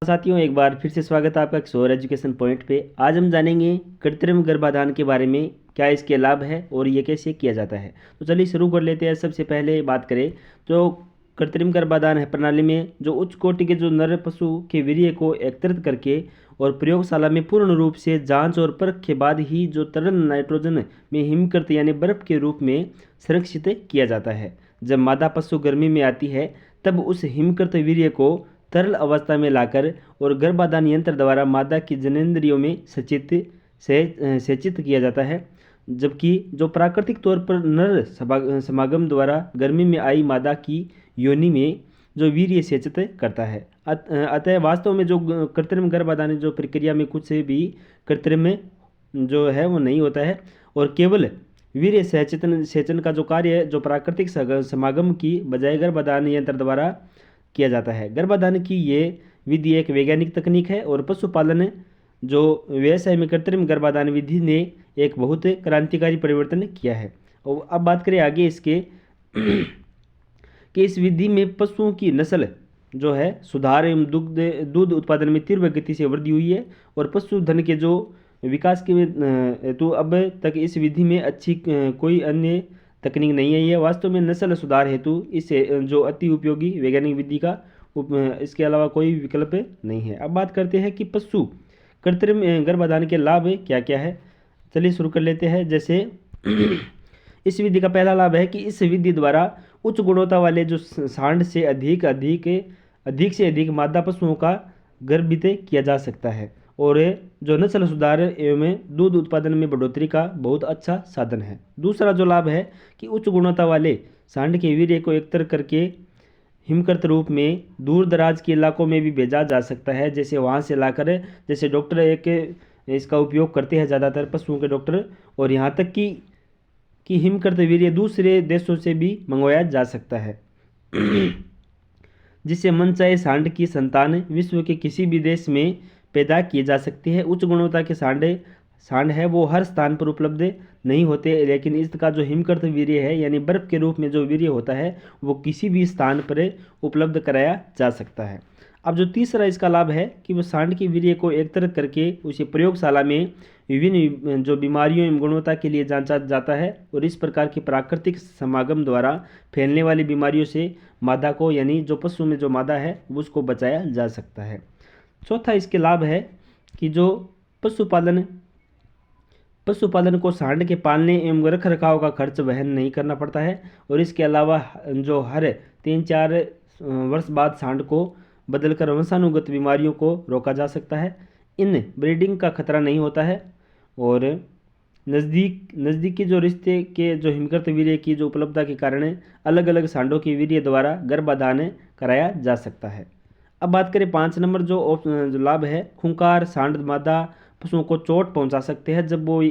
साथियों, एक बार फिर से स्वागत है आपका किशोर एजुकेशन पॉइंट पे। आज हम जानेंगे कृत्रिम गर्भाधान के बारे में, क्या इसके लाभ है और ये कैसे किया जाता है। तो चलिए शुरू कर लेते हैं। सबसे पहले बात करें तो कृत्रिम गर्भाधान है प्रणाली में जो उच्च कोटि के जो नर पशु के वीर्य को एकत्रित करके और प्रयोगशाला में पूर्ण रूप से जांच और परख के बाद ही जो तरल नाइट्रोजन में हिमकृत यानी बर्फ के रूप में संरक्षित किया जाता है। जब मादा पशु गर्मी में आती है तब उस हिमकृत वीर्य को तरल अवस्था में लाकर और गर्भाधान यंत्र द्वारा मादा की जननेंद्रियों में सेचित किया जाता है, जबकि जो प्राकृतिक तौर पर नर समागम द्वारा गर्मी में आई मादा की योनि में जो वीर्य सेचित करता है। अतः वास्तव में जो कृत्रिम गर्भाधान जो प्रक्रिया में कुछ भी कृत्रिम जो है वो नहीं होता है और केवल वीर्य सेचन का जो कार्य है जो प्राकृतिक समागम की बजाय गर्भाधान यंत्र द्वारा किया जाता है। गर्भाधान की ये विधि एक वैज्ञानिक तकनीक है और पशुपालन जो व्यवसाय में कृत्रिम गर्भाधान विधि ने एक बहुत क्रांतिकारी परिवर्तन किया है। और अब बात करें आगे इसके कि इस विधि में पशुओं की नस्ल जो है सुधार एवं दूध उत्पादन में तीव्र गति से वृद्धि हुई है और पशुधन के जो विकास के हेतु अब तक इस विधि में अच्छी कोई अन्य तकनीक नहीं है। वास्तव में नस्ल सुधार हेतु इस जो अति उपयोगी वैज्ञानिक विधि का इसके अलावा कोई विकल्प नहीं है। अब बात करते हैं कि पशु कृत्रिम गर्भाधान के लाभ क्या क्या है। चलिए शुरू कर लेते हैं। जैसे इस विधि का पहला लाभ है कि इस विधि द्वारा उच्च गुणवत्ता वाले जो सांड से अधिक से अधिक मादा पशुओं का गर्भित किया जा सकता है और जो नस्ल सुधार एवं दूध उत्पादन में बढ़ोतरी का बहुत अच्छा साधन है। दूसरा जो लाभ है कि उच्च गुणवत्ता वाले सांड के वीर्य को एकत्र करके हिमकृत रूप में दूर दराज के इलाकों में भी भेजा जा सकता है। जैसे वहाँ से लाकर जैसे डॉक्टर एक इसका उपयोग करते हैं ज़्यादातर पशुओं के डॉक्टर, और यहाँ तक कि हिमकृत वीर्य दूसरे देशों से भी मंगवाया जा सकता है जिससे मनचाहे सांड की संतान विश्व के किसी भी देश में पैदा किए जा सकती है। उच्च गुणवत्ता के सांड है वो हर स्थान पर उपलब्ध नहीं होते, लेकिन इसका जो हिमकृत वीर्य है यानी बर्फ के रूप में जो वीर्य होता है वो किसी भी स्थान पर उपलब्ध कराया जा सकता है। अब जो तीसरा इसका लाभ है कि वो सांड के वीर्य को एकत्रित करके उसे प्रयोगशाला में विभिन्न जो बीमारियों एवं गुणवत्ता के लिए जांचा जाता है और इस प्रकार के प्राकृतिक समागम द्वारा फैलने वाली बीमारियों से मादा को यानी जो पशु में जो मादा है उसको बचाया जा सकता है। चौथा इसके लाभ है कि जो पशुपालन को सांड के पालने एवं रख रखाव का खर्च वहन नहीं करना पड़ता है और इसके अलावा जो हर 3-4 वर्ष बाद सांड को बदलकर वंशानुगत बीमारियों को रोका जा सकता है। इन ब्रीडिंग का खतरा नहीं होता है और नज़दीकी जो रिश्ते के जो हिमकृत वीर्य की जो उपलब्धता के कारण अलग अलग सांडों के वीर्य द्वारा गर्भाधान कराया जा सकता है। अब बात करें 5 नंबर जो लाभ है, खूंखार सांड मादा पशुओं को चोट पहुंचा सकते हैं। जब वो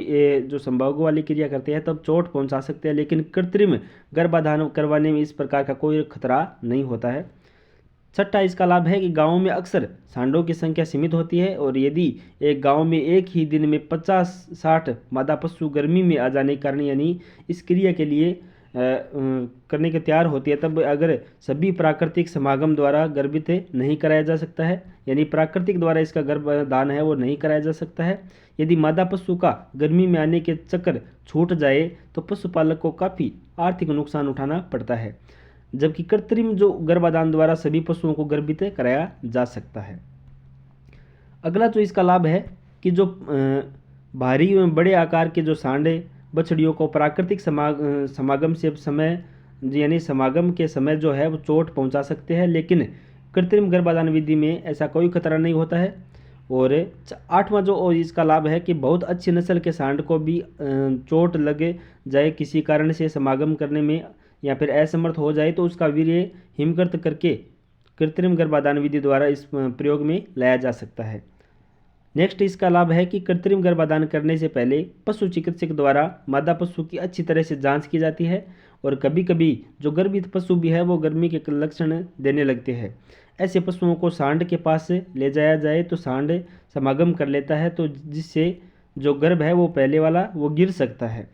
जो संभोग वाली क्रिया करते हैं तब चोट पहुंचा सकते हैं, लेकिन कृत्रिम गर्भाधान करवाने में इस प्रकार का कोई खतरा नहीं होता है। छठा इसका लाभ है कि गाँव में अक्सर सांडों की संख्या सीमित होती है और यदि एक गांव में एक ही दिन में 50-60 मादा पशु गर्मी में आ जाने के कारण यानी इस क्रिया के लिए करने के तैयार होती है, तब अगर सभी प्राकृतिक समागम द्वारा गर्भित नहीं कराया जा सकता है यानी प्राकृतिक द्वारा इसका गर्भधान है वो नहीं कराया जा सकता है। यदि मादा पशु का गर्मी में आने के चक्कर छूट जाए तो पशुपालक को काफ़ी आर्थिक नुकसान उठाना पड़ता है, जबकि कृत्रिम जो गर्भाधान द्वारा सभी पशुओं को गर्भित कराया जा सकता है। अगला जो इसका लाभ है कि जो भारी एवं बड़े आकार के जो सांडे बछड़ियों को प्राकृतिक समागम से समागम के समय जो है वो चोट पहुंचा सकते हैं, लेकिन कृत्रिम गर्भाधान विधि में ऐसा कोई खतरा नहीं होता है। और 8वां जो इसका लाभ है कि बहुत अच्छी नस्ल के सांड को भी चोट लग जाए किसी कारण से समागम करने में या फिर असमर्थ हो जाए तो उसका वीर्य हिमकृत करके कृत्रिम गर्भाधान विधि द्वारा इस प्रयोग में लाया जा सकता है। नेक्स्ट इसका लाभ है कि कृत्रिम गर्भाधान करने से पहले पशु चिकित्सक द्वारा मादा पशु की अच्छी तरह से जांच की जाती है और कभी कभी जो गर्भित पशु भी है वो गर्मी के लक्षण देने लगते हैं। ऐसे पशुओं को सांड के पास ले जाया जाए तो सांड समागम कर लेता है, तो जिससे जो गर्भ है वो पहले वाला वो गिर सकता है,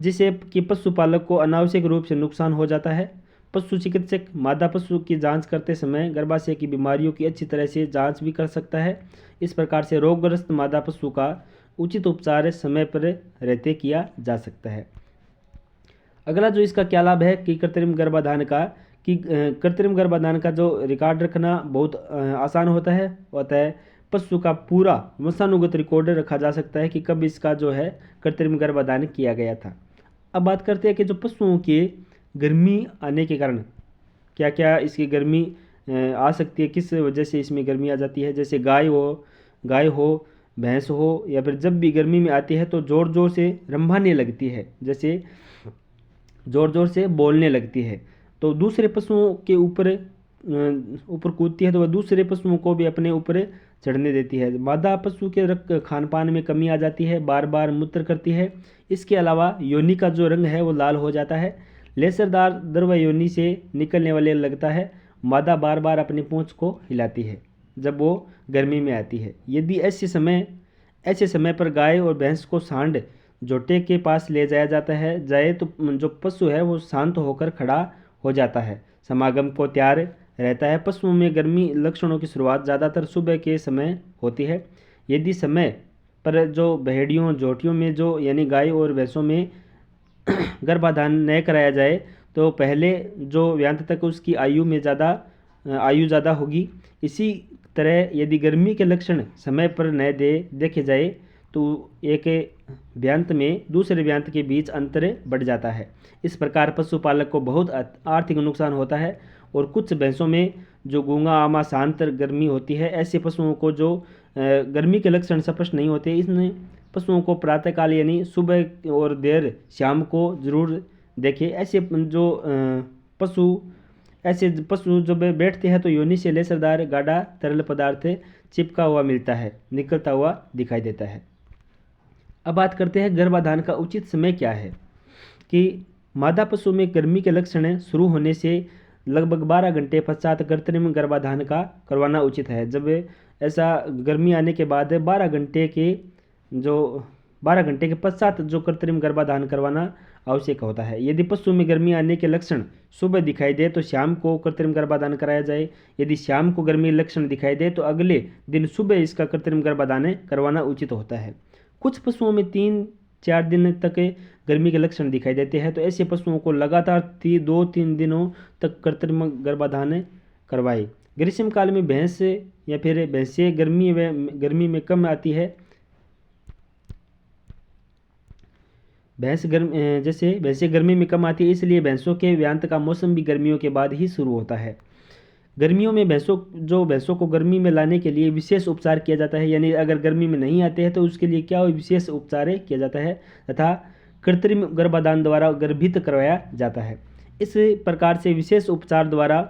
जिससे कि पशुपालक को अनावश्यक रूप से नुकसान हो जाता है। पशु चिकित्सक मादा पशु की जांच करते समय गर्भाशय की बीमारियों की अच्छी तरह से जांच भी कर सकता है। इस प्रकार से रोगग्रस्त मादा पशु का उचित उपचार समय पर रहते किया जा सकता है। अगला जो इसका क्या लाभ है कि कृत्रिम गर्भाधान का, कि कृत्रिम गर्भाधान का जो रिकॉर्ड रखना बहुत आसान होता है। पशु का पूरा वंशानुगत रिकॉर्ड रखा जा सकता है कि कब इसका जो है कृत्रिम गर्भाधान किया गया था। अब बात करते हैं कि जो पशुओं के गर्मी आने के कारण क्या क्या इसकी गर्मी आ सकती है, किस वजह से इसमें गर्मी आ जाती है। जैसे गाय हो, भैंस हो, या फिर जब भी गर्मी में आती है तो ज़ोर ज़ोर से रंभाने लगती है, जैसे ज़ोर ज़ोर से बोलने लगती है, तो दूसरे पशुओं के ऊपर कूदती है, तो वह दूसरे पशुओं को भी अपने ऊपर चढ़ने देती है। मादा पशु के खान पान में कमी आ जाती है, बार बार मूत्र करती है। इसके अलावा योनि का जो रंग है वो लाल हो जाता है, लेसरदार द्रव योनि से निकलने वाले लगता है। मादा बार बार अपनी पूंछ को हिलाती है जब वो गर्मी में आती है। यदि ऐसे समय पर गाय और भैंस को सांड जोटे के पास ले जाया जाए तो जो पशु है वो शांत होकर खड़ा हो जाता है, समागम को तैयार रहता है। पशुओं में गर्मी लक्षणों की शुरुआत ज़्यादातर सुबह के समय होती है। यदि समय पर जो भेड़ियों जोटियों में जो यानी गाय और भैंसों में गर्भाधान न कराया जाए तो पहले जो व्यांत तक उसकी आयु ज़्यादा होगी। इसी तरह यदि गर्मी के लक्षण समय पर न देखे जाए तो एक व्यांत में दूसरे व्यांत के बीच अंतर बढ़ जाता है। इस प्रकार पशुपालक को बहुत आर्थिक नुकसान होता है। और कुछ भैंसों में जो गूंगा आमा शांत गर्मी होती है, ऐसे पशुओं को जो गर्मी के लक्षण स्पष्ट नहीं होते, इन पशुओं को प्रातःकाल यानी सुबह और देर शाम को जरूर देखें। ऐसे पशु जब बैठते हैं तो योनि से लेसरदार गाढ़ा तरल पदार्थ चिपका हुआ मिलता है, निकलता हुआ दिखाई देता है। अब बात करते हैं गर्भाधान का उचित समय क्या है। कि मादा पशु में गर्मी के लक्षण शुरू होने से लगभग 12 घंटे पश्चात कृत्रिम गर्भाधान का करवाना उचित है। जब ऐसा गर्मी आने के बाद 12 घंटे के पश्चात जो कृत्रिम गर्भाधान करवाना आवश्यक होता है। यदि पशु में गर्मी आने के लक्षण सुबह दिखाई दे तो शाम को कृत्रिम गर्भाधान कराया जाए। यदि शाम को गर्मी लक्षण दिखाई दे तो अगले दिन सुबह इसका कृत्रिम गर्भाधान करवाना उचित होता है। कुछ पशुओं में 3-4 दिन तक गर्मी के लक्षण दिखाई देते हैं, तो ऐसे पशुओं को लगातार 2-3 दिनों तक कृत्रिम गर्भाधान करवाएं। ग्रीष्म काल में भैंसें गर्मी में कम आती है। भैंसें गर्मी में कम आती है, इसलिए भैंसों के व्यांत का मौसम भी गर्मियों के बाद ही शुरू होता है। गर्मियों में भैंसों को गर्मी में लाने के लिए विशेष उपचार किया जाता है। यानी अगर गर्मी में नहीं आते हैं तो उसके लिए क्या विशेष उपचार किया जाता है तथा कृत्रिम गर्भाधान द्वारा गर्भित करवाया जाता है। इस प्रकार से विशेष उपचार द्वारा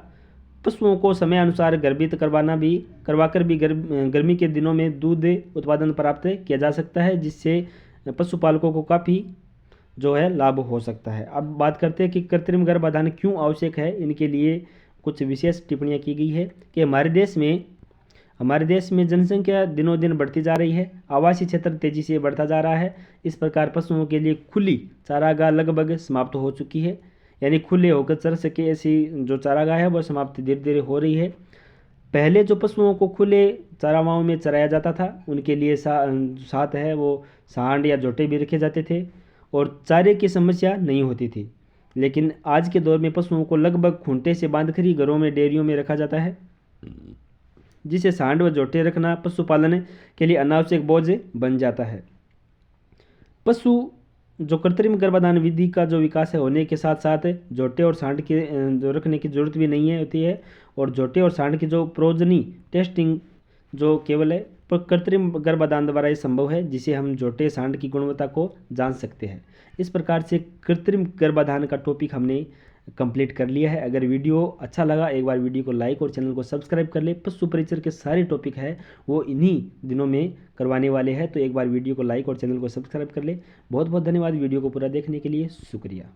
पशुओं को समय अनुसार गर्भित करवाकर भी गर्मी के दिनों में दूध उत्पादन प्राप्त किया जा सकता है, जिससे पशुपालकों को काफ़ी जो है लाभ हो सकता है। अब बात करते हैं कि कृत्रिम गर्भाधान क्यों आवश्यक है। इनके लिए कुछ विशेष टिप्पणियाँ की गई है कि हमारे देश में जनसंख्या दिनों दिन बढ़ती जा रही है, आवासीय क्षेत्र तेजी से बढ़ता जा रहा है। इस प्रकार पशुओं के लिए खुली चारागाह लगभग समाप्त हो चुकी है, यानी खुले होकर चर सके ऐसी जो चारागाह है वह समाप्त धीरे धीरे हो रही है। पहले जो पशुओं को खुले चारागाहों में चराया जाता था उनके लिए साथ है वो सांड या जोटे भी रखे जाते थे और चारे की समस्या नहीं होती थी। लेकिन आज के दौर में पशुओं को लगभग खूंटे से बांधकर ही घरों में डेयरियों में रखा जाता है, जिसे सांड व जोटे रखना पशुपालन के लिए अनावश्यक बोझ बन जाता है। पशु जो कृत्रिम गर्भाधान विधि का जो विकास है होने के साथ साथ जोटे और सांड के जो रखने की जरूरत भी नहीं होती है। और जोटे और सांड की जो प्रोजनी टेस्टिंग जो केवल है कृत्रिम गर्भाधान द्वारा ये संभव है, जिसे हम जोटे सांड की गुणवत्ता को जान सकते हैं। इस प्रकार से कृत्रिम गर्भाधान का टॉपिक हमने कंप्लीट कर लिया है। अगर वीडियो अच्छा लगा एक बार वीडियो को लाइक और चैनल को सब्सक्राइब कर ले। पशु परिचर के सारे टॉपिक है वो इन्हीं दिनों में करवाने वाले हैं, तो एक बार वीडियो को लाइक और चैनल को सब्सक्राइब कर ले। बहुत बहुत धन्यवाद वीडियो को पूरा देखने के लिए, शुक्रिया।